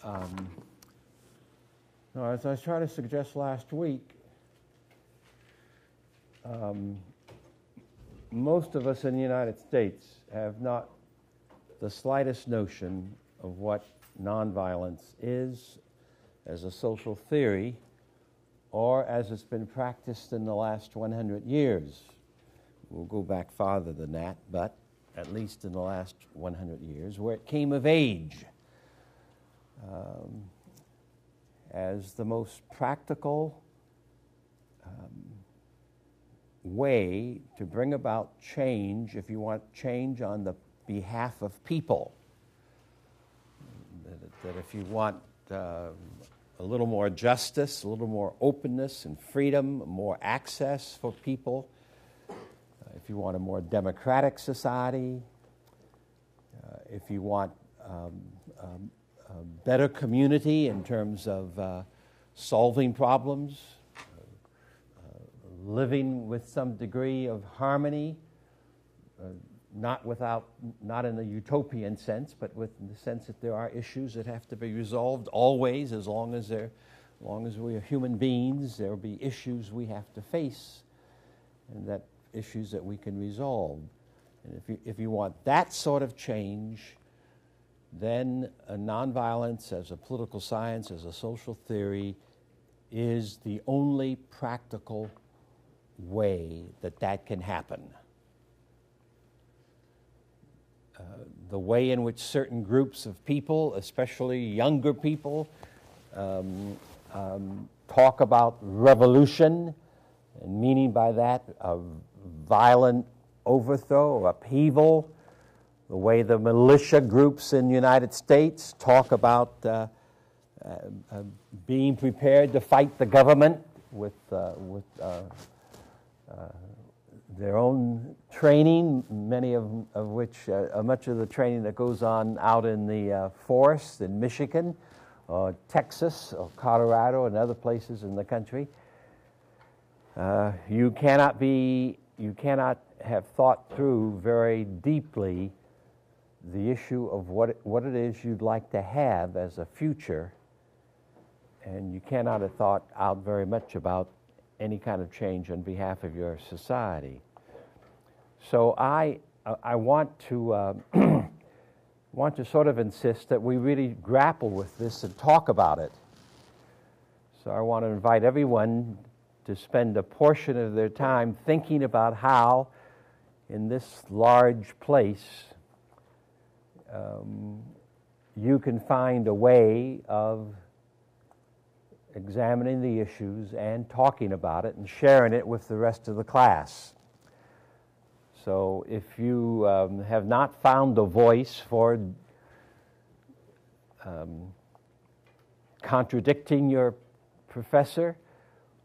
Now, as I was trying to suggest last week, most of us in the United States have not the slightest notion of what nonviolence is as a social theory or as it's been practiced in the last 100 years. We'll go back farther than that, but at least in the last 100 years, where it came of age as the most practical way to bring about change, if you want change on the behalf of people. That if you want a little more justice, a little more openness and freedom, more access for people, if you want a more democratic society, if you want a better community in terms of solving problems, living with some degree of harmony, not in a utopian sense, but with the sense that there are issues that have to be resolved always. As long as we are human beings, there will be issues we have to face, and that issues that we can resolve. And if you want that sort of change, then nonviolence as a political science, as a social theory, is the only practical way that can happen. The way in which certain groups of people, especially younger people, talk about revolution, and meaning by that a violent overthrow or upheaval, the way the militia groups in the United States talk about being prepared to fight the government with their own training, much of the training that goes on out in the forest in Michigan, or Texas, or Colorado, and other places in the country. You cannot have thought through very deeply the issue of what it is you'd like to have as a future, and you cannot have thought out very much about any kind of change on behalf of your society. So I want to want to sort of insist that we really grapple with this and talk about it. So I want to invite everyone to spend a portion of their time thinking about how, in this large place, you can find a way of examining the issues and talking about it and sharing it with the rest of the class. So if you have not found a voice for contradicting your professor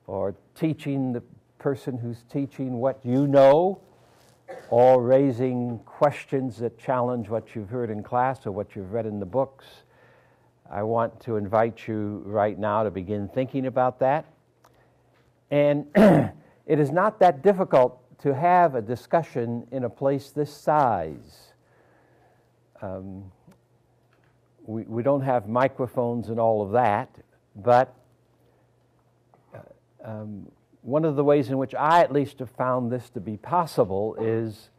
or teaching the person who's teaching what you know, or raising questions that challenge what you've heard in class or what you've read in the books, I want to invite you right now to begin thinking about that. And it is not that difficult to have a discussion in a place this size. We don't have microphones and all of that, but one of the ways in which I at least have found this to be possible is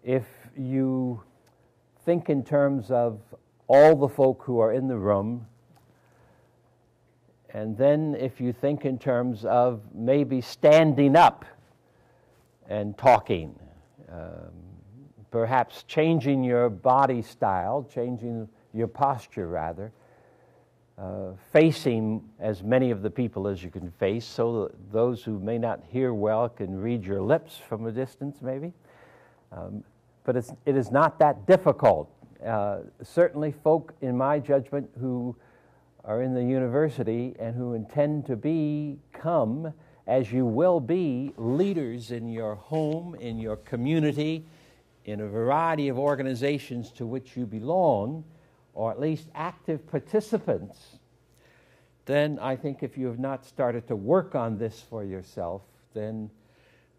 if you think in terms of all the folk who are in the room, and then if you think in terms of maybe standing up and talking, perhaps changing your body style, changing your posture rather, facing as many of the people as you can face, so that those who may not hear well can read your lips from a distance maybe. But it is not that difficult. Certainly folk, in my judgment, who are in the university and who intend to become, as you will be, leaders in your home, in your community, in a variety of organizations to which you belong, or at least active participants, then I think if you have not started to work on this for yourself, then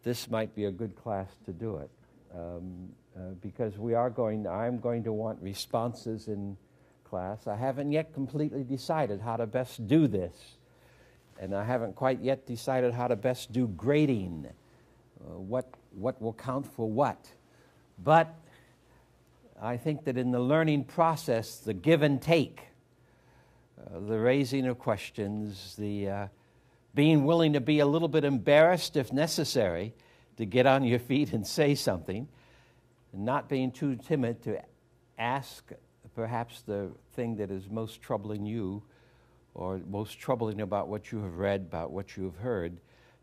this might be a good class to do it. Because I'm going to want responses in class. I haven't yet completely decided how to best do this, and I haven't quite yet decided how to best do grading, what will count for what. But I think that in the learning process, the give and take, the raising of questions, the being willing to be a little bit embarrassed if necessary to get on your feet and say something, and not being too timid to ask perhaps the thing that is most troubling you or most troubling about what you have read, about what you have heard,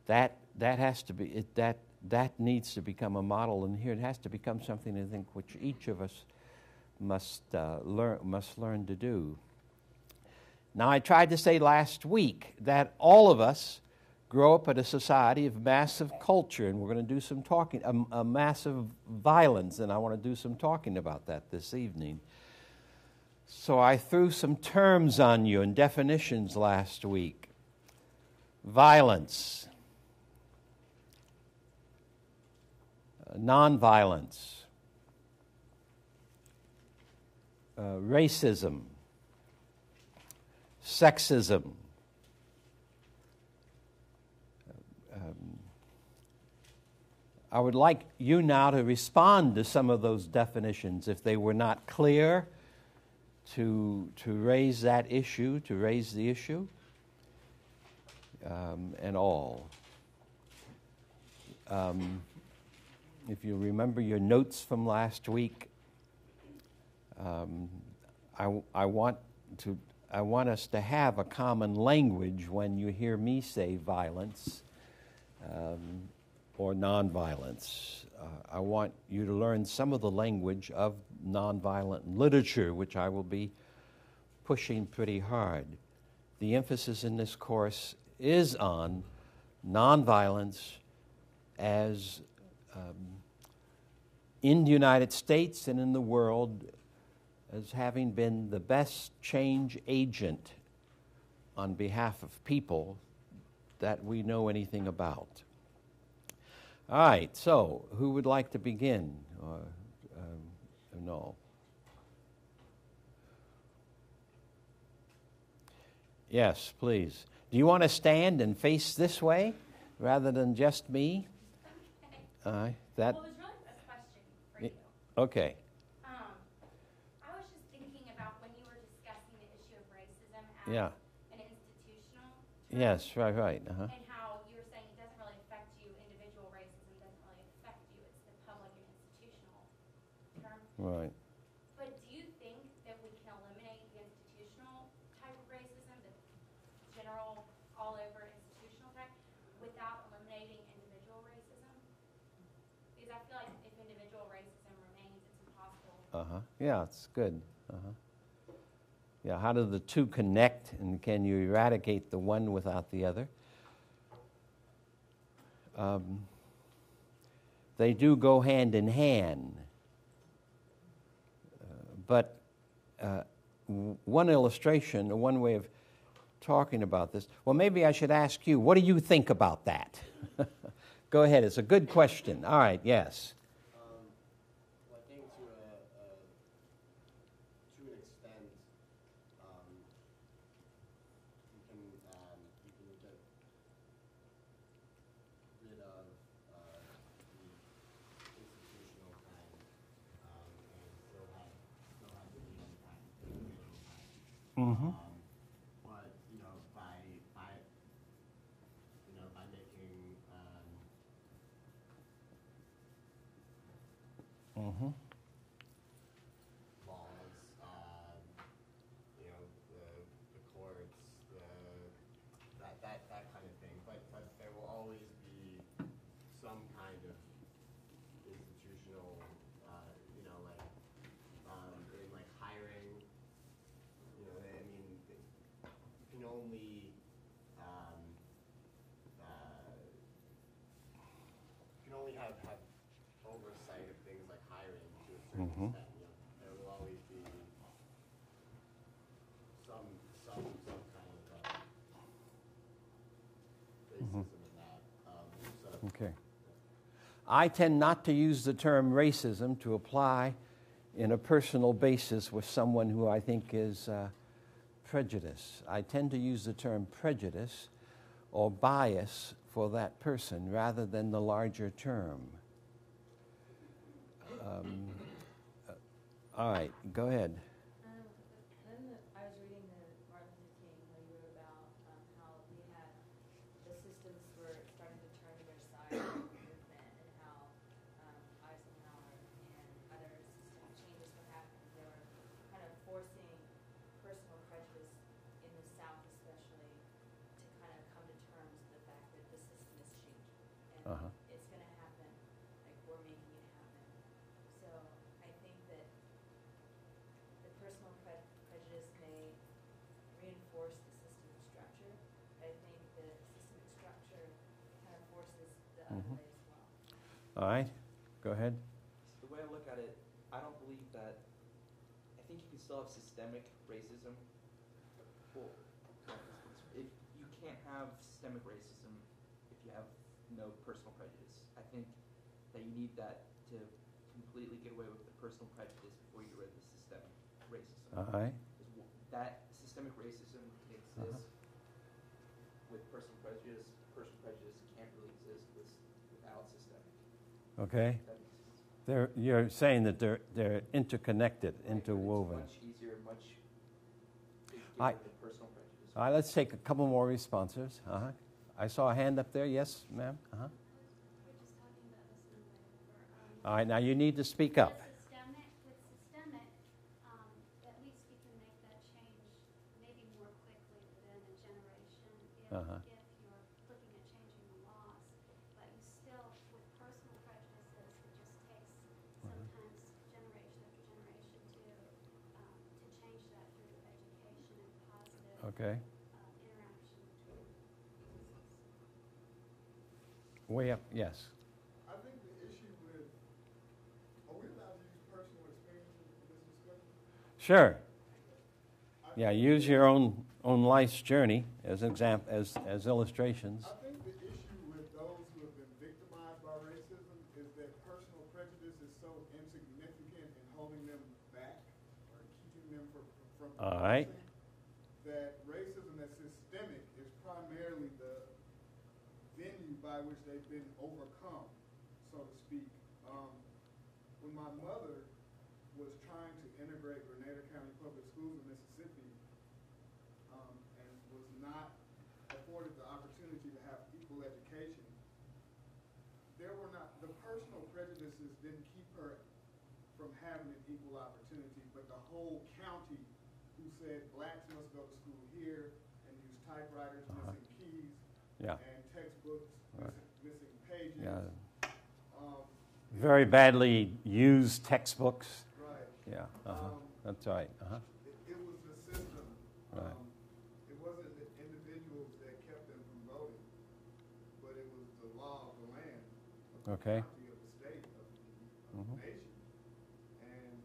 that has to be, that needs to become a model, and here it has to become something, I think, which each of us must learn to do. Now, I tried to say last week that all of us grow up in a society of massive culture, and we're going to do some talking, a massive violence, and I want to do some talking about that this evening. So I threw some terms on you and definitions last week. Violence, nonviolence, racism, sexism, I would like you now to respond to some of those definitions if they were not clear, to raise that issue, to raise the issue, and all. If you remember your notes from last week, I want us to have a common language when you hear me say violence or nonviolence. I want you to learn some of the language of nonviolent literature, which I will be pushing pretty hard. The emphasis in this course is on nonviolence as in the United States and in the world as having been the best change agent on behalf of people that we know anything about. All right, so who would like to begin? No. Yes, please. Do you want to stand and face this way rather than just me? Well, there's really a question for you. Okay. I was just thinking about when you were discussing the issue of racism as an institutional term. Yes, right. And how you were saying it doesn't really affect you, individual racism doesn't really affect you, it's the public and institutional term. Right. But do you think that we can eliminate the institutional type of racism, the general, all-over institutional type, without eliminating individual racism? Because I feel like if individual racism remains, it's impossible. Yeah, it's good. Yeah, how do the two connect, and can you eradicate the one without the other? They do go hand in hand. But one illustration, or one way of talking about this, well, maybe I should ask you, what do you think about that? Go ahead, it's a good question. All right, yes. Well, I think to an extent, you can get rid of the institutional kind and still have the human kind, the individual kind. But by making laws, the courts, that kind of thing. But there will always be some kind of institutional, in hiring. You can only have oversight of things like hiring to a certain extent. There will always be some kind of racism in that. Okay. I tend not to use the term racism to apply in a personal basis with someone who I think is prejudiced. I tend to use the term prejudice or bias for that person rather than the larger term. All right, go ahead. I was reading the Martin Luther King, how you wrote about how we had the systems were starting to turn to their side of the movement, and how Eisenhower and other system changes were happening. They were kind of forcing personal prejudice in the South, especially, to kind of come to terms with the fact that the system is changing and it's going to happen. Like, we're making it happen. So I think that the personal prejudice may reinforce the systemic structure, but I think the systemic structure kind of forces the other way as well. All right, go ahead. The way I look at it, I don't believe that. I think you can still have systemic racism. Well, if you can't have systemic racism if you have no personal prejudice. I think that you need that to completely get away with the personal prejudice before you get rid of the systemic racism. All right. That systemic racism exists with personal prejudice. Personal prejudice can't really exist without systemic. Okay. That makes sense. You're saying that they're interconnected, interwoven. It's much easier, to get I- rid of personal prejudice. All right, let's take a couple more responses. I saw a hand up there. Yes, ma'am? We're just talking about this in a way before. All right, now you need to speak up. With systemic, at least we can make that change maybe more quickly within a generation if you're looking at changing the laws. But you still, with personal prejudices, it just takes sometimes generation after generation to change that through education and positive Okay. interaction between businesses. Way up, yes. I think the issue with, are we allowed to use personal experiences in this discussion? Sure. Yeah, use your own life's journey as illustrations. I think the issue with those who have been victimized by racism is that personal prejudice is so insignificant in holding them back or keeping them from All right. that racism that's systemic is primarily the venue by which they've been overcome, so to speak. When my mother was trying to integrate Grenada County Public Schools in Mississippi, and was not afforded the opportunity to have equal education, the personal prejudices didn't keep her from having an equal opportunity, but the whole county who said blacks must go to school here and use typewriters missing keys and textbooks missing pages. Yeah. Very badly used textbooks. Right. Yeah. That's right. It was the system. Right. It wasn't the individuals that kept them from voting, but it was the law of the land, of Okay. the county, of the state, of the nation. And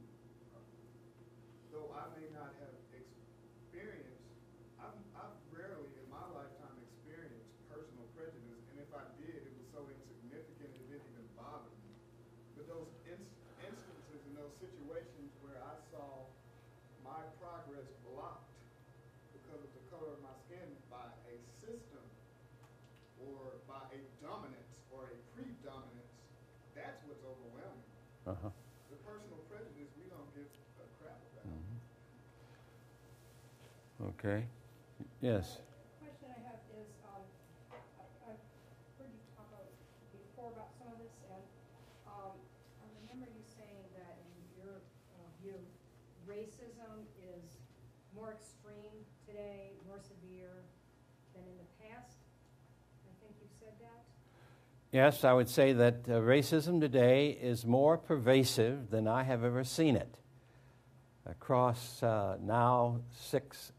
though I may not have experienced, I've rarely in my lifetime experienced personal prejudice, and if I did, it was so insignificant it didn't even bother me. But those instances and those situations where I saw my progress blocked because of the color of my skin by a system or by a dominance or a predominance, that's what's overwhelming. The personal prejudice, we don't give a crap about. Okay. Yes. The question I have is, I've heard you talk before about some of this, and I remember you saying that in your view, racism is more extreme today, more severe than in the past. I think you've said that. Yes, I would say that racism today is more pervasive than I have ever seen it across now 6+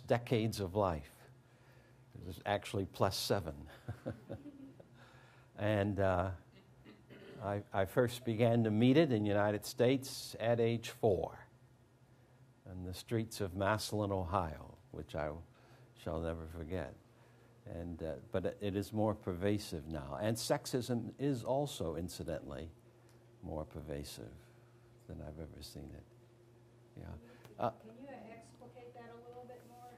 decades of life. It is actually +7. And I first began to meet it in the United States at age 4 in the streets of Massillon, Ohio, which I shall never forget. And but it is more pervasive now. And sexism is also, incidentally, more pervasive. than I've ever seen it. Yeah. Can you explicate that a little bit more?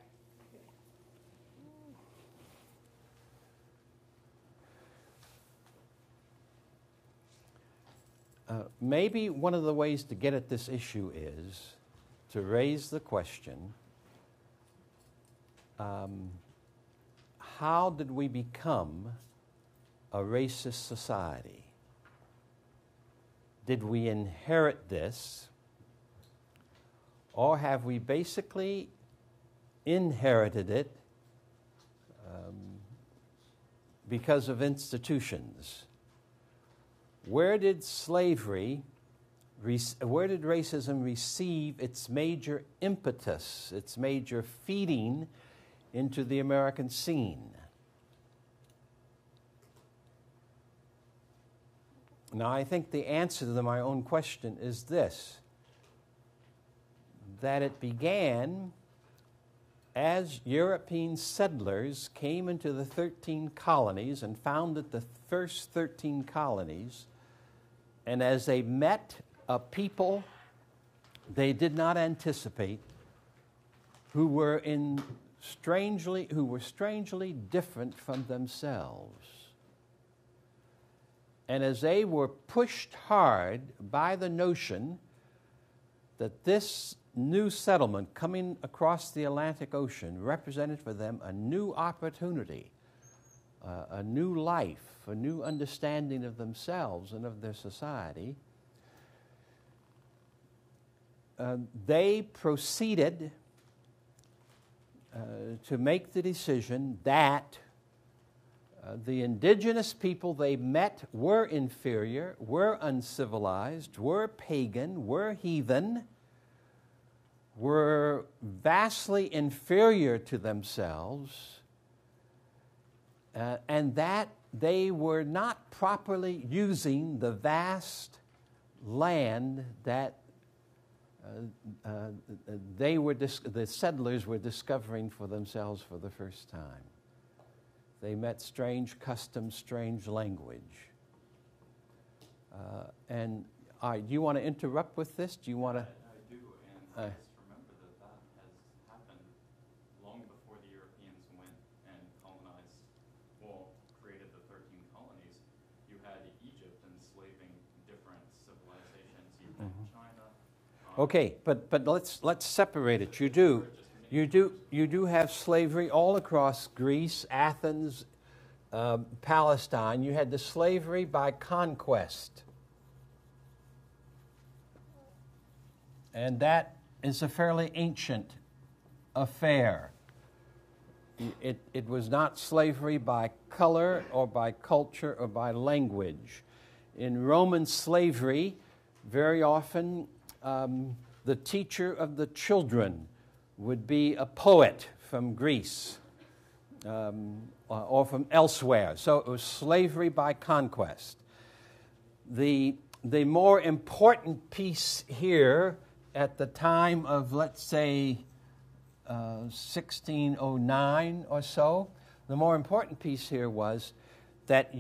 Maybe one of the ways to get at this issue is to raise the question, how did we become a racist society? Did we inherit this, or have we basically inherited it because of institutions? Where did racism receive its major impetus, its major feeding into the American scene? Now, I think the answer to my own question is this, that it began as European settlers came into the 13 colonies and founded the first 13 colonies, and as they met a people they did not anticipate, who were strangely different from themselves. And as they were pushed hard by the notion that this new settlement coming across the Atlantic Ocean represented for them a new opportunity, a new life, a new understanding of themselves and of their society, they proceeded to make the decision that the indigenous people they met were inferior, were uncivilized, were pagan, were heathen, were vastly inferior to themselves, and that they were not properly using the vast land that the settlers were discovering for themselves for the first time. They met strange customs, strange language. Do you want to interrupt with this? Do you want to? I do, and I just remember that has happened long before the Europeans went and colonized, created the 13 colonies. You had Egypt enslaving different civilizations. You had China. Okay, but let's separate it. You do have slavery all across Greece, Athens, Palestine. You had the slavery by conquest. And that is a fairly ancient affair. It was not slavery by color or by culture or by language. In Roman slavery, very often the teacher of the children would be a poet from Greece or from elsewhere. So it was slavery by conquest. The more important piece here at the time of, let's say, 1609 or so, the more important piece here was that the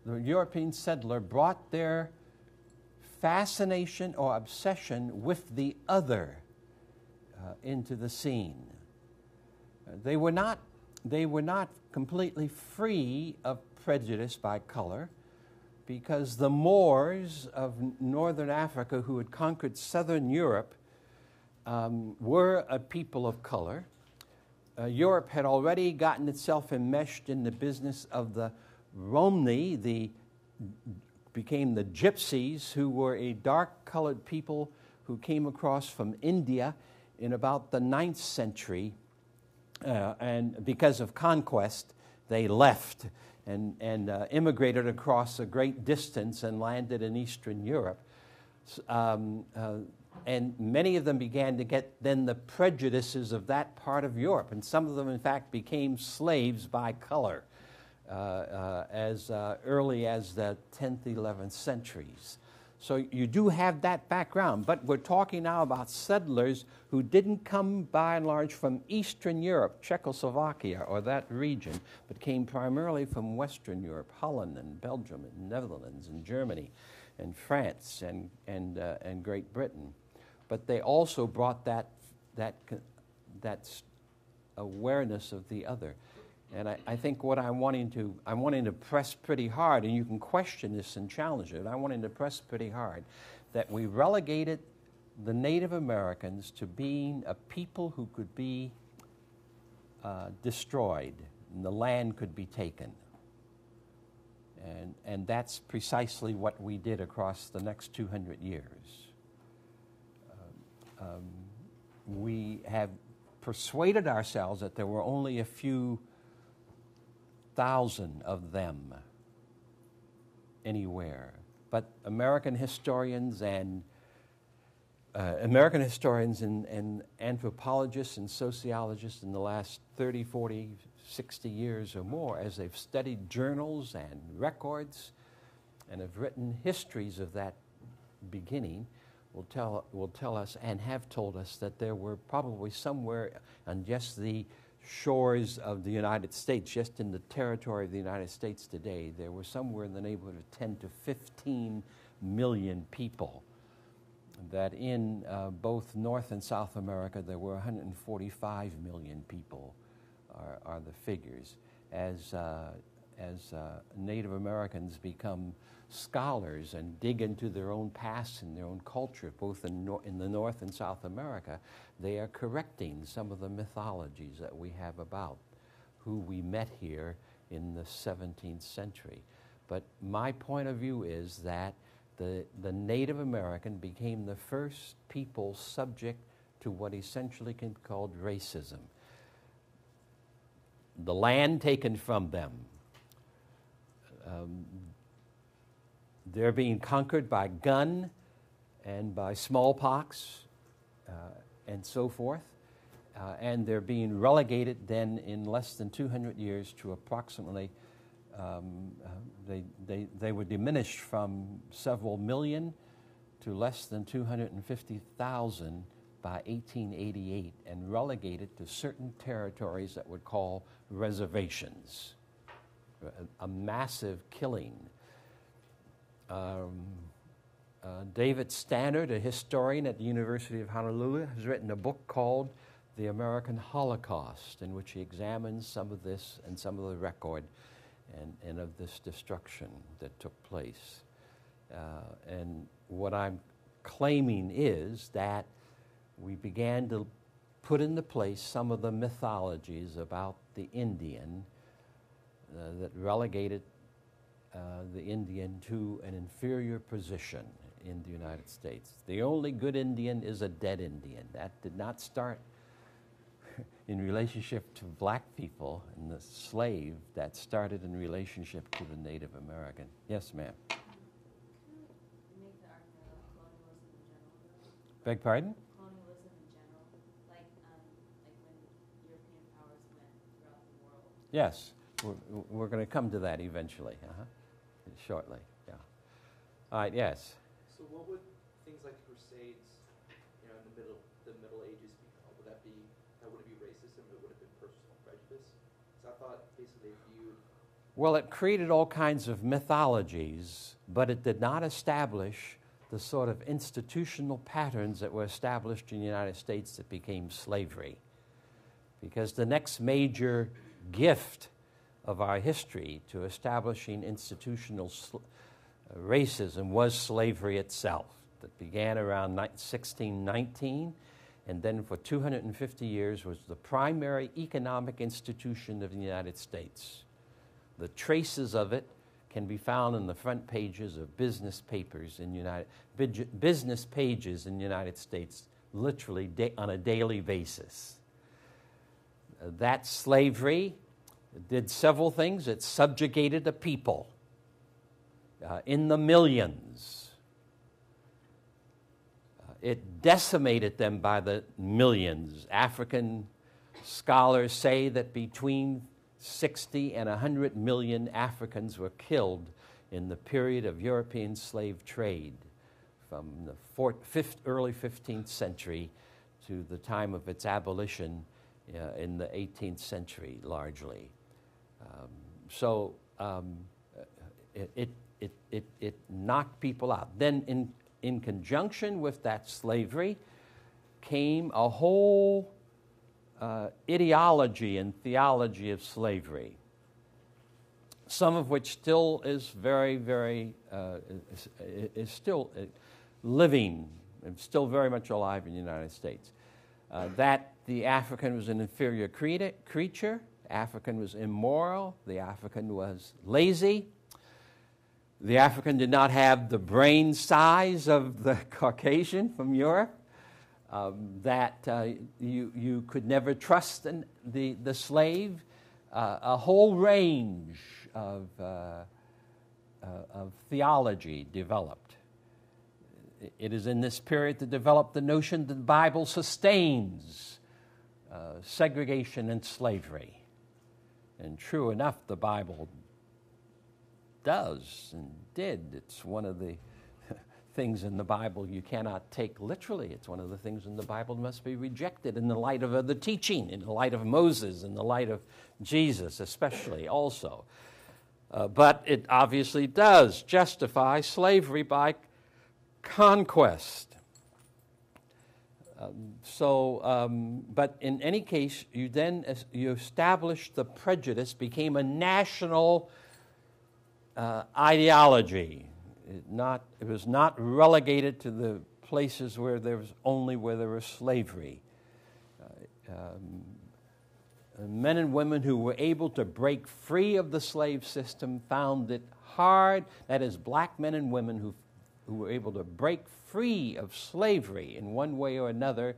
European settler brought their fascination or obsession with the other into the scene. They were not completely free of prejudice by color, because the Moors of northern Africa who had conquered southern Europe were a people of color. Europe had already gotten itself enmeshed in the business of the Romni, became the Gypsies, who were a dark-colored people who came across from India in about the 9th century, and because of conquest, they left and immigrated across a great distance and landed in Eastern Europe. And many of them began to get then the prejudices of that part of Europe, and some of them, in fact, became slaves by color as early as the 10th, 11th centuries. So you do have that background, but we're talking now about settlers who didn't come by and large from Eastern Europe, Czechoslovakia, or that region, but came primarily from Western Europe, Holland and Belgium and Netherlands and Germany. and France and Great Britain. But they also brought that awareness of the other. And I think what I'm wanting to press pretty hard, and you can question this and challenge it, I'm wanting to press pretty hard, that we relegated the Native Americans to being a people who could be destroyed, and the land could be taken. And that's precisely what we did across the next 200 years. We have persuaded ourselves that there were only a few thousand of them anywhere. But American historians and anthropologists and sociologists in the last 30, 40, 60 years or more, as they've studied journals and records and have written histories of that beginning, will tell us and have told us that there were probably somewhere on just the shores of the United States, just in the territory of the United States today, there were somewhere in the neighborhood of 10 to 15 million people. That in both North and South America, there were 145 million people are the figures. As Native Americans become scholars and dig into their own past and their own culture, both in the North and South America, they are correcting some of the mythologies that we have about who we met here in the 17th century. But my point of view is that the Native American became the first people subject to what essentially can be called racism. The land taken from them. They're being conquered by gun and by smallpox and so forth. And they're being relegated then in less than 200 years to approximately, they were diminished from several million to less than 250,000 by 1888 and relegated to certain territories that would call reservations. A massive killing. David Stannard, a historian at the University of Honolulu, has written a book called The American Holocaust, in which he examines some of this and some of the record and of this destruction that took place. And what I'm claiming is that we began to put into place some of the mythologies about the Indian that relegated the Indian to an inferior position in the United States. The only good Indian is a dead Indian. That did not start in relationship to black people and the slave. That started in relationship to the Native American. Yes, ma'am. Can you make the argument of colonialism in general? Beg pardon? Colonialism in general, like when European powers went throughout the world. Yes, we're going to come to that eventually, shortly. Yeah. All right. Yes. So what would things like crusades, in the Middle Ages be called? Would that wouldn't be racism? It would have been personal prejudice. So I thought basically if you. Well, it created all kinds of mythologies, but it did not establish the sort of institutional patterns that were established in the United States that became slavery. Because the next major gift of our history to establishing institutional racism was slavery itself, that began around 1619, and then for 250 years was the primary economic institution of the United States. The traces of it can be found in the front pages of business pages in the United States, literally on a daily basis. That slavery did several things. It subjugated a people in the millions. It decimated them by the millions. African scholars say that between 60 and 100 million Africans were killed in the period of European slave trade from the early 15th century to the time of its abolition in the 18th century, largely. It it knocked people out. Then in conjunction with that slavery came a whole ideology and theology of slavery, some of which still is very, very, is still living and still very much alive in the United States. That the African was an inferior creature, African was immoral, the African was lazy, the African did not have the brain size of the Caucasian from Europe, that you could never trust the slave, a whole range of theology developed. It is in this period to develop the notion that the Bible sustains segregation and slavery. And true enough, the Bible does and did. It's one of the things in the Bible you cannot take literally. It's one of the things in the Bible that must be rejected in the light of other teaching, in the light of Moses, in the light of Jesus especially also. But it obviously does justify slavery by conquest. But in any case, you established the prejudice, became a national ideology. It was not relegated to the places where there was slavery. Men and women who were able to break free of the slave system found it hard. That is, black men and women who were able to break free of slavery in one way or another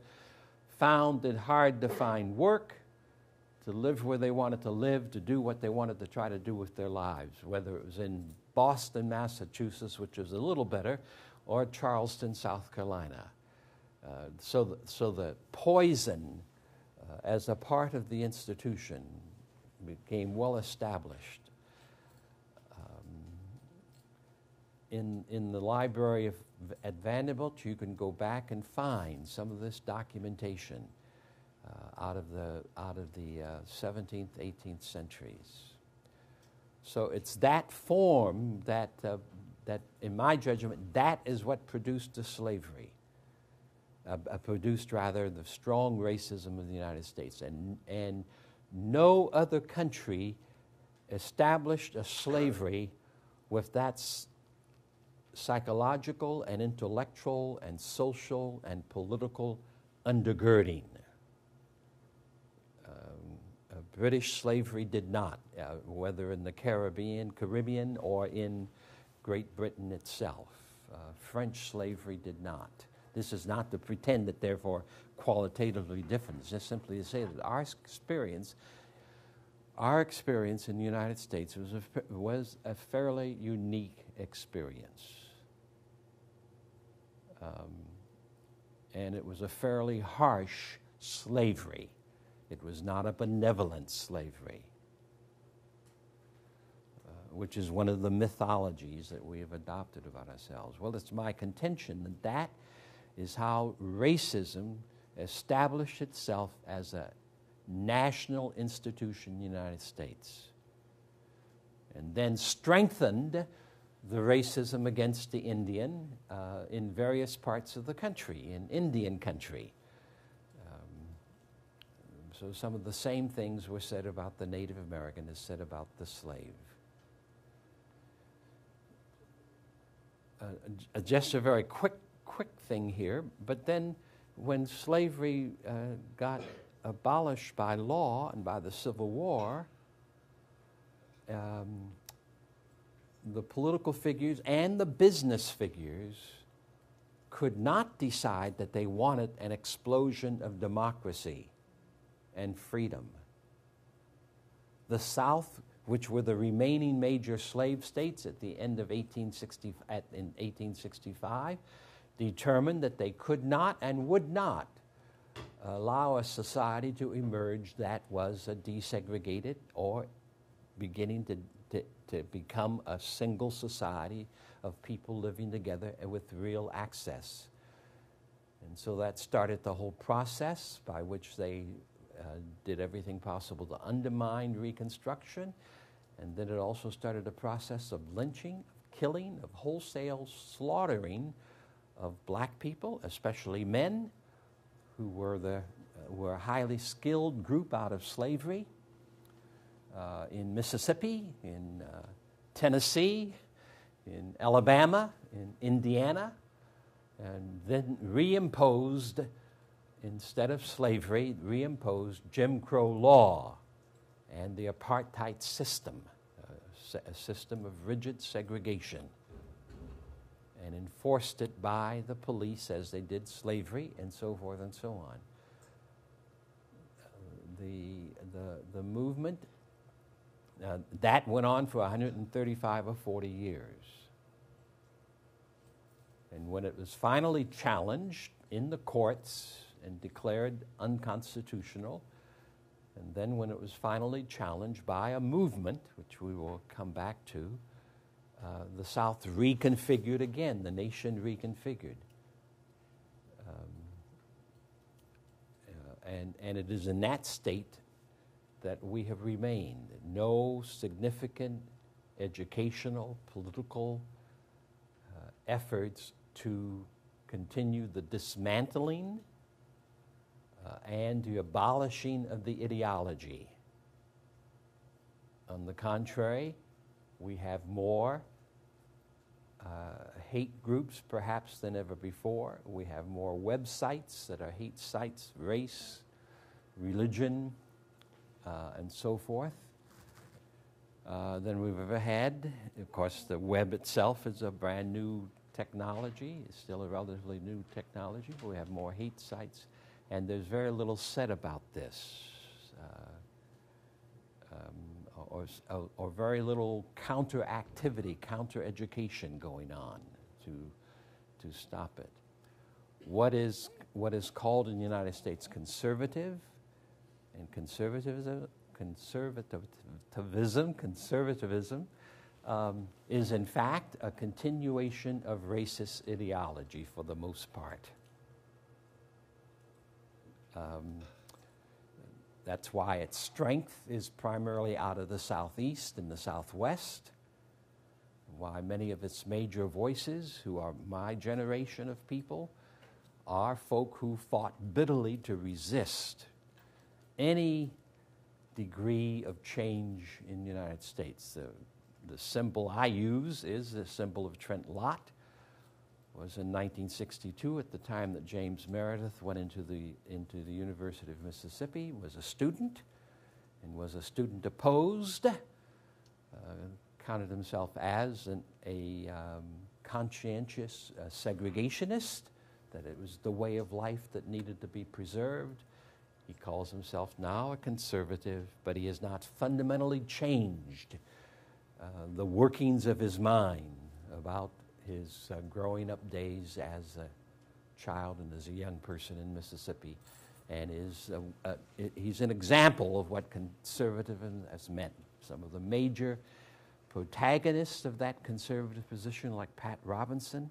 found it hard to find work, to live where they wanted to live, to do what they wanted to try to do with their lives, whether it was in Boston, Massachusetts, which was a little better, or Charleston, South Carolina. So the poison as a part of the institution became well established. In the library at Vanderbilt, you can go back and find some of this documentation out of the 17th, 18th centuries. So it's that form that, in my judgment, that is what produced the slavery, produced rather the strong racism of the United States. And no other country established a slavery with that psychological and intellectual and social and political undergirding. British slavery did not, whether in the Caribbean or in Great Britain itself. French slavery did not. This is not to pretend that therefore qualitatively different. It's just simply to say that our experience in the United States was a fairly unique experience. And it was a fairly harsh slavery. It was not a benevolent slavery, which is one of the mythologies that we have adopted about ourselves. Well, it's my contention that that is how racism established itself as a national institution in the United States, and then strengthened the racism against the Indian in various parts of the country, in Indian country. So some of the same things were said about the Native American as said about the slave. Just a very quick thing here, but then when slavery got abolished by law and by the Civil War, the political figures and the business figures could not decide that they wanted an explosion of democracy and freedom. The South, which were the remaining major slave states at the end of 1865, determined that they could not and would not allow a society to emerge that was a desegregated or beginning to become a single society of people living together and with real access. And so that started the whole process by which they did everything possible to undermine Reconstruction, and then it also started a process of lynching, of killing, of wholesale slaughtering of black people, especially men, who were a highly skilled group out of slavery in Mississippi, in Tennessee, in Alabama, in Indiana, and then reimposed, instead of slavery, reimposed Jim Crow law and the apartheid system, a system of rigid segregation, and enforced it by the police as they did slavery, and so forth and so on. The movement, that went on for 135 or 40 years. And when it was finally challenged in the courts and declared unconstitutional, and then when it was finally challenged by a movement, which we will come back to, the South reconfigured again, the nation reconfigured. And it is in that state that we have remained. No significant educational, political efforts to continue the dismantling and the abolishing of the ideology. On the contrary, we have more hate groups perhaps than ever before. We have more websites that are hate sites, race, religion, and so forth, than we've ever had. Of course, the web itself is a brand new technology. It's still a relatively new technology, but we have more hate sites, and there's very little said about this, or very little counter-activity, counter-education going on to stop it. What is called in the United States conservative, and conservatism is in fact a continuation of racist ideology for the most part. That's why its strength is primarily out of the Southeast and the Southwest, why many of its major voices, who are my generation of people, are folk who fought bitterly to resist any degree of change in the United States. The symbol I use is the symbol of Trent Lott. It was in 1962, at the time that James Meredith went into the University of Mississippi, was a student, and was a student opposed, counted himself as a conscientious segregationist, that it was the way of life that needed to be preserved. He calls himself now a conservative, but he has not fundamentally changed the workings of his mind about his growing up days as a child and as a young person in Mississippi. And he's an example of what conservatism has meant. Some of the major protagonists of that conservative position, like Pat Robinson,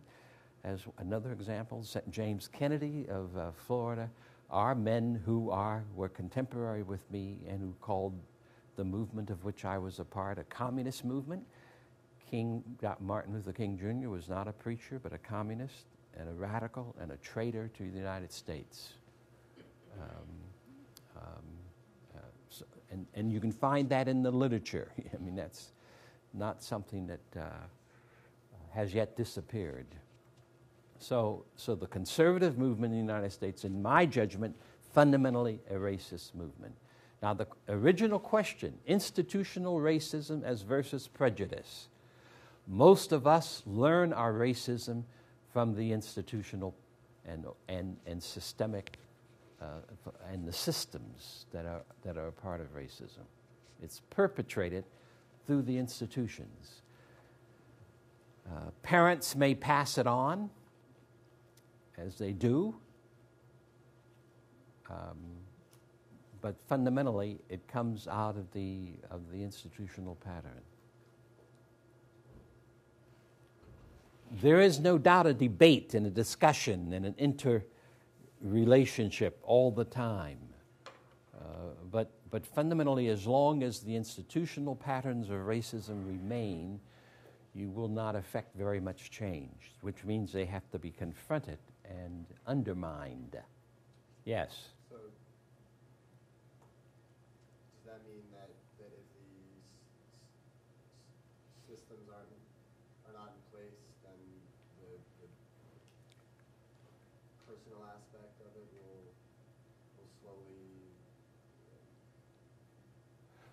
as another example, James Kennedy of Florida, are men who were contemporary with me and who called the movement of which I was a part a communist movement. Martin Luther King Jr. was not a preacher, but a communist and a radical and a traitor to the United States. And you can find that in the literature. I mean, that's not something that has yet disappeared. So the conservative movement in the United States, in my judgment, fundamentally a racist movement. Now, the original question, institutional racism as versus prejudice. Most of us learn our racism from the institutional and systemic and the systems that are a part of racism. It's perpetrated through the institutions. Parents may pass it on, as they do, but fundamentally it comes out of the institutional pattern. There is no doubt a debate and a discussion and an interrelationship all the time. But fundamentally, as long as the institutional patterns of racism remain, you will not affect very much change, which means they have to be confronted and undermined. Yes? So, does that mean that if these systems are not in place, then the personal aspect of it will slowly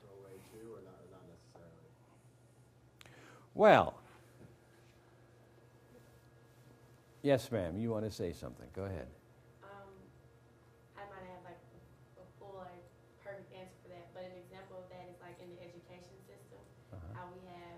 go away too, or not necessarily? Well, yes, ma'am, you want to say something? Go ahead. I might have like a full, like, perfect answer for that, but an example of that is like in the education system, how we have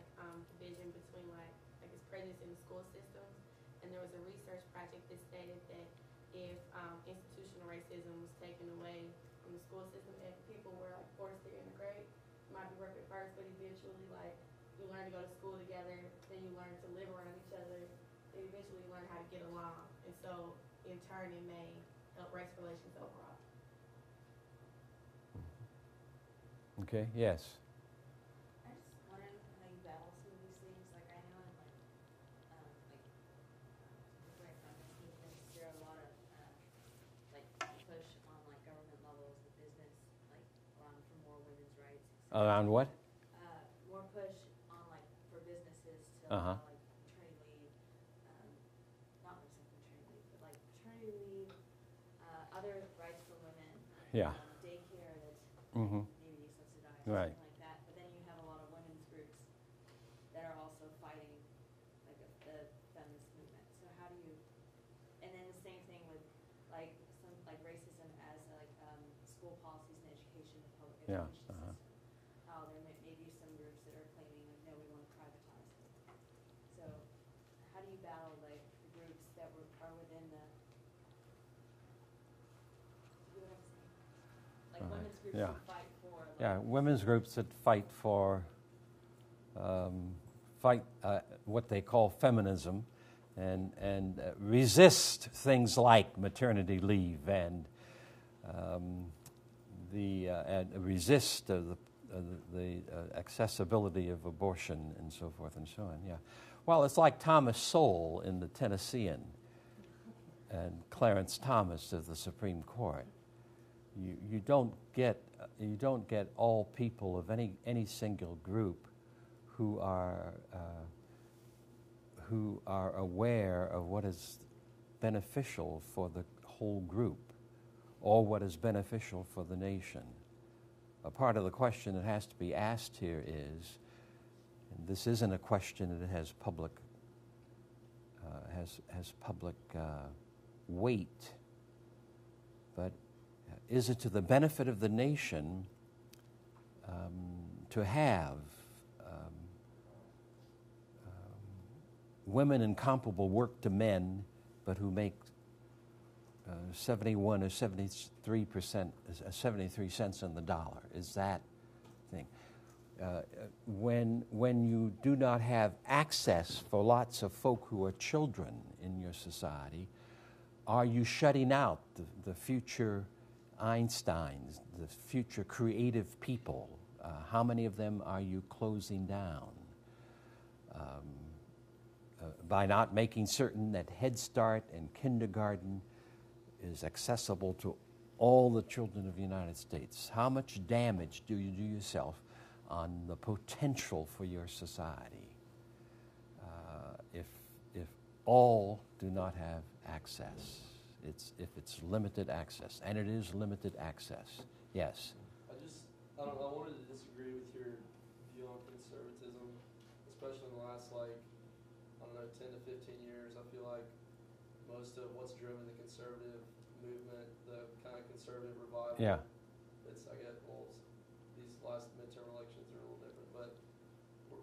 division between like I guess prejudice in the school systems, and there was a research project that stated that if institutional racism was taken away from the school system and people were like forced to integrate, it might be work at first, but eventually like you learn to go to school together, then you learn to live around each other, then eventually you learn how to get along, and so in turn it may help race relations overall. Okay, yes. I just wondering how you battle some of these things. Like I know in where I'm from, there are a lot of like push on like government levels with business, like for more women's rights. Around what? More push on like for businesses to Uh-huh. allow, like maternity leave, not like maternity leave, but like paternity leave, other rights for women. Yeah. Daycare that's Mm-hmm. maybe subsidized, Right. something like that. But then you have a lot of women's groups that are also fighting like the feminist movement. So how do you? And then the same thing with like some like racism as like school policies and education, the public Yeah, education uh-huh. system. How there may be some groups that are claiming like no, we want to privatize it. So how do you battle like the groups that are within the? You know what I'm saying? Like All right. women's groups Yeah. who fight for. Like, Yeah, women's groups that fight for what they call feminism and resist things like maternity leave and resist the accessibility of abortion and so forth and so on. Yeah, well, it's like Thomas Sowell in the Tennessean and Clarence Thomas of the Supreme Court. You don't get all people of any single group who are aware of what is beneficial for the whole group or what is beneficial for the nation. A part of the question that has to be asked here is, and this isn't a question that has public weight, but is it to the benefit of the nation to have women in comparable work to men, but who make 71 or 73 cents on the dollar? Is that thing? When you do not have access for lots of folk who are children in your society, are you shutting out the future Einsteins, the future creative people? How many of them are you closing down? By not making certain that Head Start and kindergarten is accessible to all the children of the United States. How much damage do you do yourself on the potential for your society if all do not have access? If it's limited access, and it is limited access. Yes. I wanted to disagree with your view on conservatism, especially in the last 10 to 15 years. I feel like most of what's driven the conservative movement, the kind of conservative revival. Yeah. These last midterm elections are a little different, but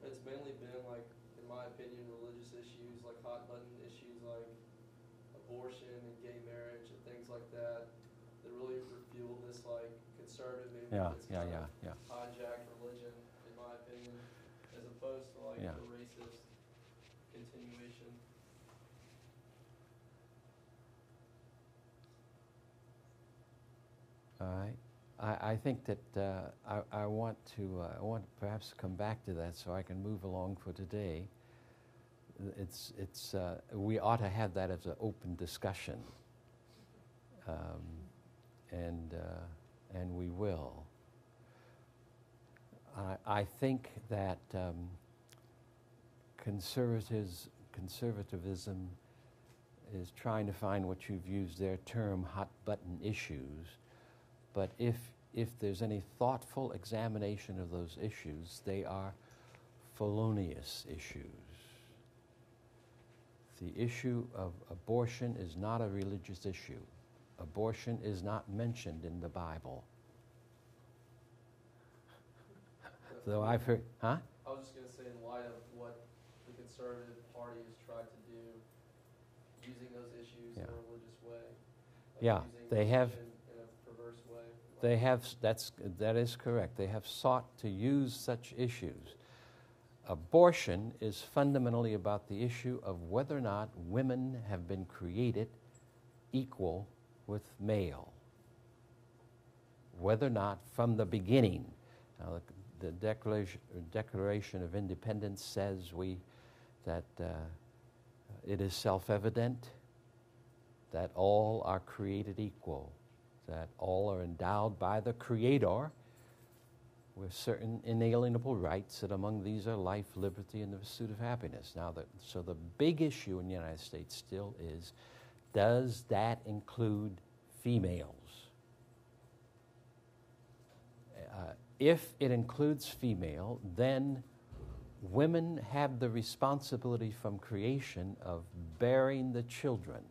it's mainly been in my opinion, religious issues like Hotbutton issues like abortion and gay marriage and things like that really refueled this conservative movement that's kind of hijacked religion, in my opinion, as opposed to the racist continuation. All right. I think that I want to perhaps come back to that so I can move along for today. we ought to have that as an open discussion, and we will. I think that conservatism is trying to find what you've used their term hot-button issues, but if there's any thoughtful examination of those issues, they are felonious issues. The issue of abortion is not a religious issue. Abortion is not mentioned in the Bible. Though I've heard, huh? I was just going to say, in light of what the Conservative Party has tried to do, using those issues in a religious way. Yeah, they have. In a perverse way. They have. That is correct. They have sought to use such issues. Abortion is fundamentally about the issue of whether or not women have been created equal with male. Whether or not from the beginning. Now, the Declaration of Independence says that it is self-evident that all are created equal, that all are endowed by the Creator with certain inalienable rights, that among these are life, liberty, and the pursuit of happiness. Now, so the big issue in the United States still is, does that include females? If it includes female, then women have the responsibility from creation of bearing the children,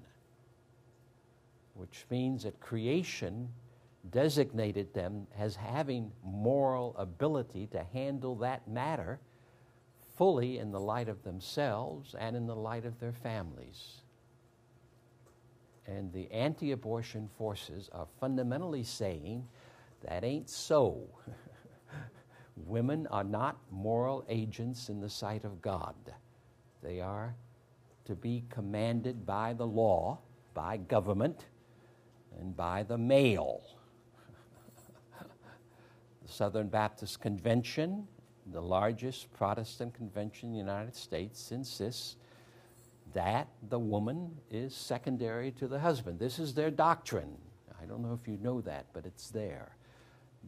which means that creation designated them as having moral ability to handle that matter fully in the light of themselves and in the light of their families. And the anti-abortion forces are fundamentally saying that ain't so. Women are not moral agents in the sight of God. They are to be commanded by the law, by government, and by the male. The Southern Baptist Convention, the largest Protestant convention in the United States, insists that the woman is secondary to the husband. This is their doctrine. I don't know if you know that, but it's there.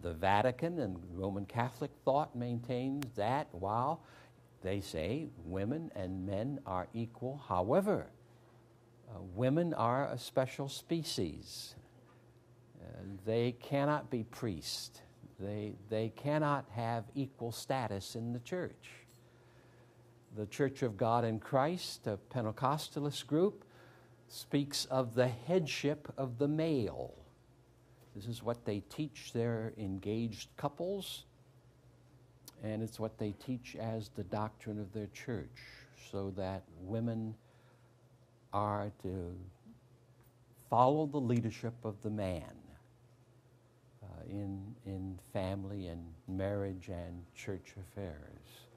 The Vatican and Roman Catholic thought maintains that while they say women and men are equal, however, women are a special species. They cannot be priests. They cannot have equal status in the church. The Church of God in Christ, a Pentecostalist group, speaks of the headship of the male. This is what they teach their engaged couples, and it's what they teach as the doctrine of their church, so that women are to follow the leadership of the man in family and marriage and church affairs.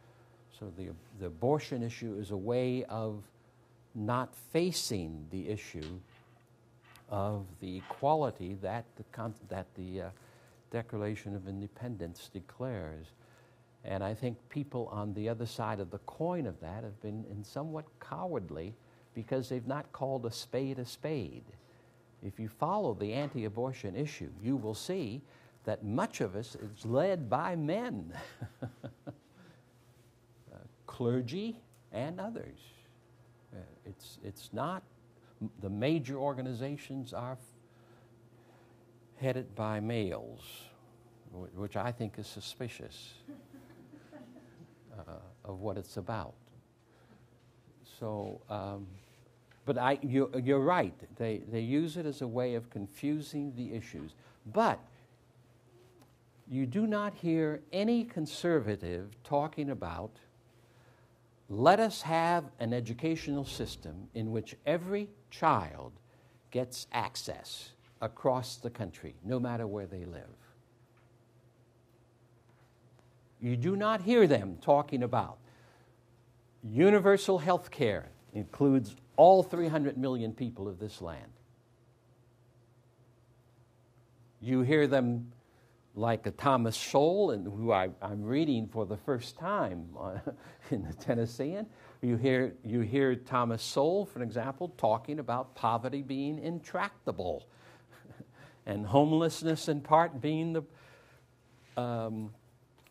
So the abortion issue is a way of not facing the issue of the equality that the Declaration of Independence declares. And I think people on the other side of the coin of that have been somewhat cowardly because they've not called a spade a spade. If you follow the anti-abortion issue, you will see that much of us is led by men, clergy and others. It's not. The major organizations are headed by males, which I think is suspicious of what it's about. So, but you're right. They use it as a way of confusing the issues. But you do not hear any conservative talking about, let us have an educational system in which every child gets access across the country, no matter where they live. You do not hear them talking about universal health care includes all 300 million people of this land. You hear them like a Thomas Sowell, and who I'm reading for the first time in the Tennessean. You hear Thomas Sowell, for example, talking about poverty being intractable, and homelessness in part being the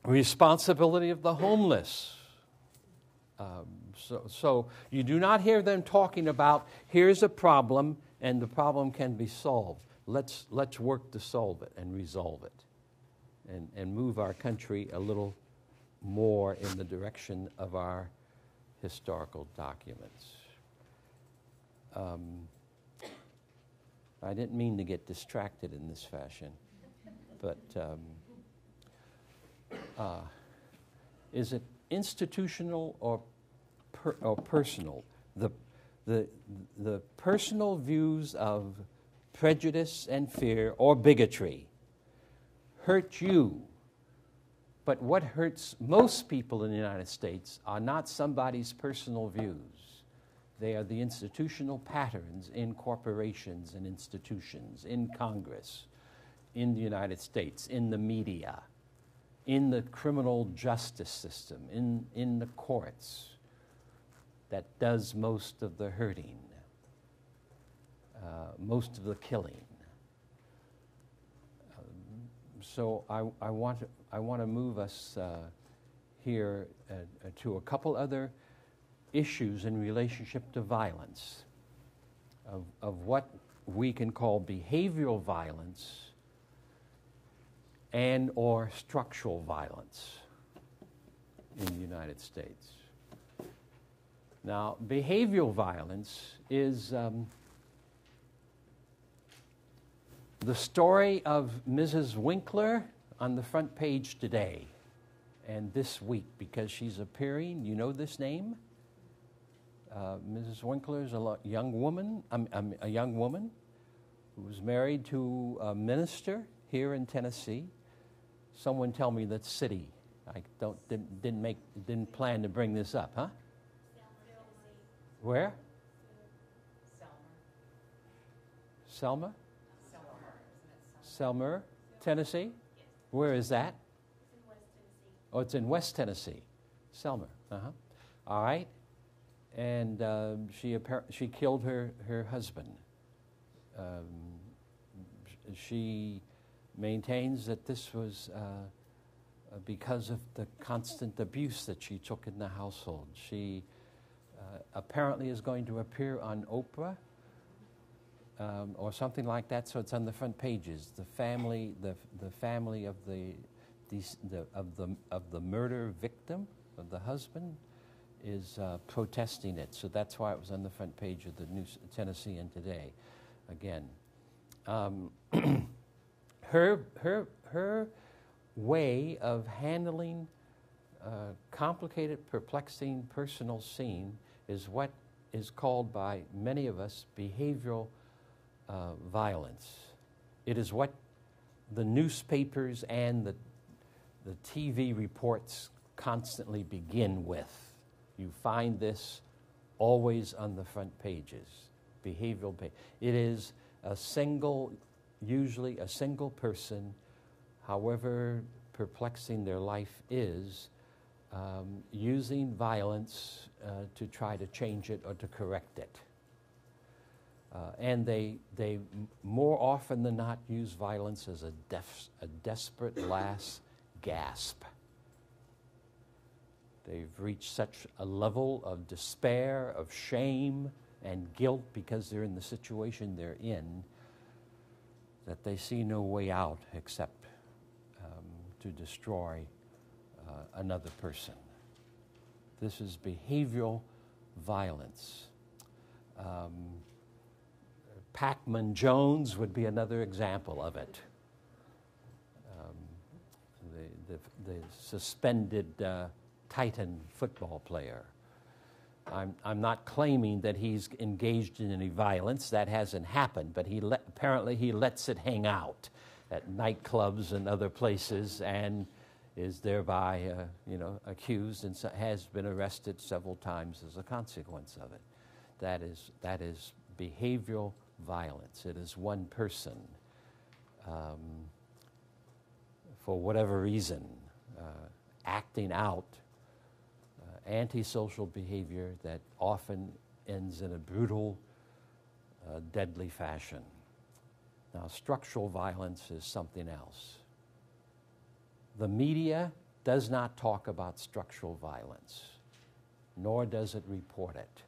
responsibility of the homeless. So you do not hear them talking about, here's a problem and the problem can be solved. Let's work to solve it and resolve it and move our country a little more in the direction of our historical documents. I didn't mean to get distracted in this fashion, but is it institutional or personal? The personal views of prejudice and fear or bigotry hurt you, but what hurts most people in the United States are not somebody's personal views. They are the institutional patterns in corporations and institutions, in Congress, in the United States, in the media, in the criminal justice system, in the courts, that does most of the hurting, most of the killing. So I want to move us here to a couple other issues in relationship to violence, of what we can call behavioral violence and or structural violence in the United States. Now, behavioral violence is the story of Mrs. Winkler on the front page today and this week, because she's appearing. You know this name? Mrs. Winkler is a young woman who was married to a minister here in Tennessee. Someone tell me the city. I didn't plan to bring this up, huh? Where? Selma? Selmer, Tennessee? Where is that? It's in West Tennessee. Oh, it's in West Tennessee. Selmer. All right. And she killed her husband. She maintains that this was because of the constant abuse that she took in the household. She apparently is going to appear on Oprah or something like that. So it's on the front pages. The family of the murder victim of the husband is protesting it. So that's why it was on the front page of the New Tennessean today. Again, her way of handling complicated, perplexing personal scene is what is called by many of us behavioral violence. It is what the newspapers and the TV reports constantly begin with. You find this always on the front pages, behavioral page. It is usually a single person, however perplexing their life is, using violence to try to change it or to correct it. And they more often than not use violence as a desperate last gasp. They've reached such a level of despair, of shame, and guilt because they're in the situation they're in that they see no way out except to destroy another person. This is behavioral violence. Pacman Jones would be another example of it. The suspended Titan football player. I'm not claiming that he's engaged in any violence. That hasn't happened, but apparently he lets it hang out at nightclubs and other places, and is thereby, accused and has been arrested several times as a consequence of it. That is behavioral violence. It is one person for whatever reason, acting out antisocial behavior that often ends in a brutal, deadly fashion. Now, structural violence is something else. The media does not talk about structural violence, nor does it report it.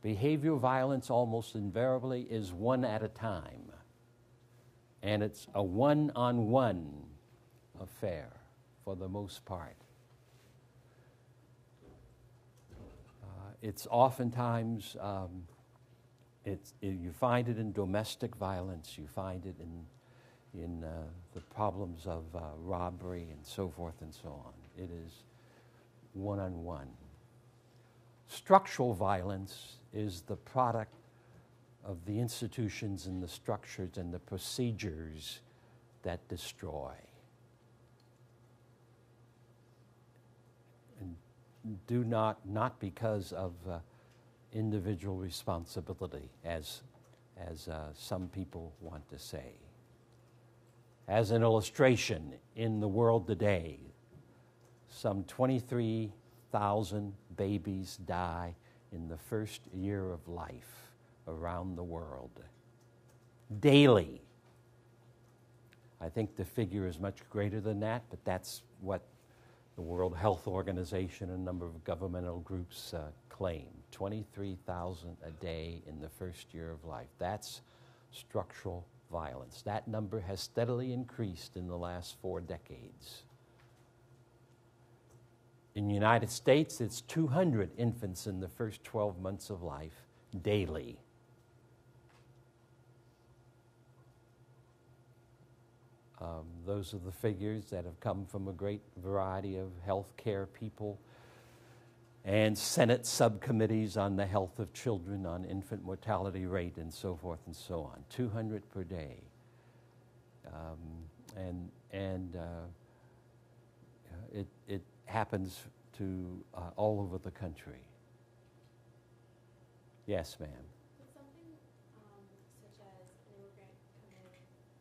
Behavioral violence almost invariably is one at a time, and it's a one-on-one affair for the most part. It's oftentimes, you find it in domestic violence, you find it in the problems of robbery and so forth and so on. It is one-on-one. Structural violence is the product of the institutions and the structures and the procedures that destroy. And not because of individual responsibility, as some people want to say. As an illustration, in the world today, some 23,000 babies die in the first year of life around the world. Daily. I think the figure is much greater than that, but that's what the World Health Organization and a number of governmental groups claim. 23,000 a day in the first year of life. That's structural violence. That number has steadily increased in the last 4 decades. In the United States, it's 200 infants in the first 12 months of life daily. Those are the figures that have come from a great variety of healthcare people and Senate subcommittees on the health of children, on infant mortality rate, and so forth and so on. 200 per day. It happens to all over the country. Yes, ma'am. Could something such as an immigrant come in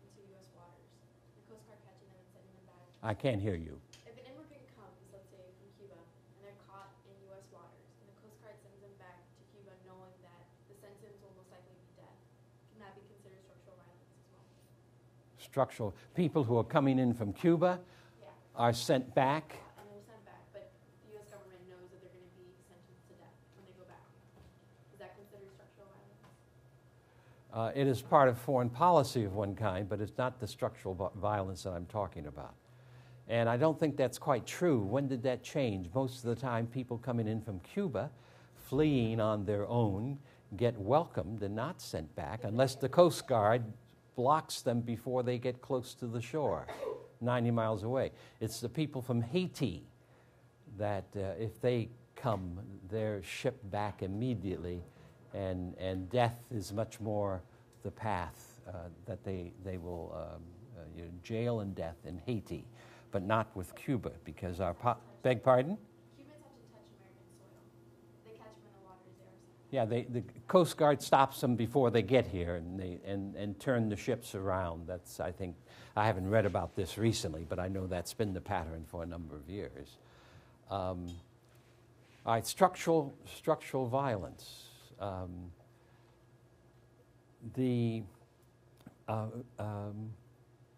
into U.S. waters, the Coast Guard catching them and sending them back? I can't hear you. If an immigrant comes, let's say from Cuba, and they're caught in U.S. waters, and the Coast Guard sends them back to Cuba knowing that the sentence will most likely be death, can that be considered structural violence as well? Structural. People who are coming in from Cuba are sent back. And they're sent back, but the U.S. government knows that they're going to be sentenced to death when they go back. Is that considered structural violence? It is part of foreign policy of one kind, but it's not the structural violence that I'm talking about. And I don't think that's quite true. When did that change? Most of the time, people coming in from Cuba, fleeing on their own, get welcomed and not sent back unless the Coast Guard blocks them before they get close to the shore, 90 miles away. It's the people from Haiti that if they come, they're shipped back immediately, and death is much more the path that they will jail and death in Haiti, but not with Cuba, because our beg pardon? Cubans have to touch American soil. They catch them in the waters there. Yeah, the Coast Guard stops them before they get here, and turn the ships around. That's, I think, I haven't read about this recently, but I know that's been the pattern for a number of years. All right, structural violence.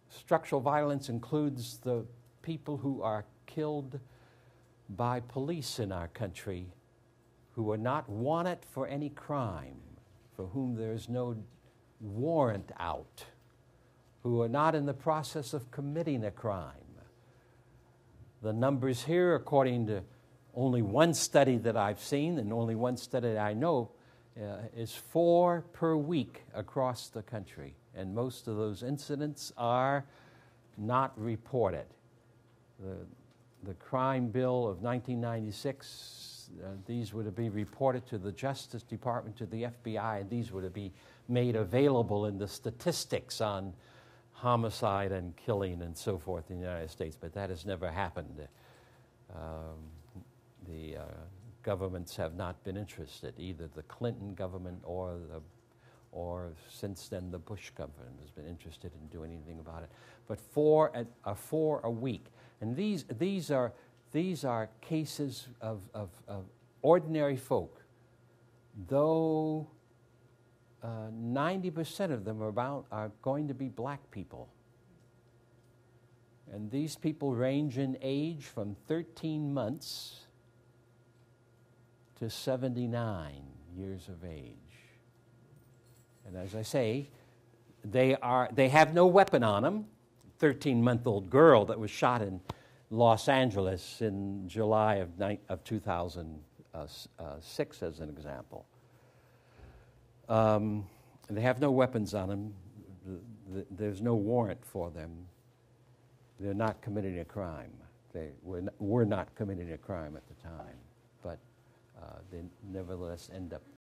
Structural violence includes the people who are killed by police in our country who are not wanted for any crime, for whom there is no warrant out, who are not in the process of committing a crime. The numbers here, according to only one study that I've seen and only one study that I know, is 4 per week across the country. And most of those incidents are not reported. The crime bill of 1996, these were to be reported to the Justice Department, to the FBI, and these were to be made available in the statistics on homicide and killing and so forth in the United States, but that has never happened. The governments have not been interested, either the Clinton government or or since then the Bush government has been interested in doing anything about it. But four a week. And these are cases of ordinary folk, though 90% of them are going to be black people. And these people range in age from 13 months to 79 years of age. And as I say, they have no weapon on them. 13-month-old girl that was shot in Los Angeles in July of 2006, as an example. They have no weapons on them. There's no warrant for them. They're not committing a crime. They were not committing a crime at the time, but they nevertheless end up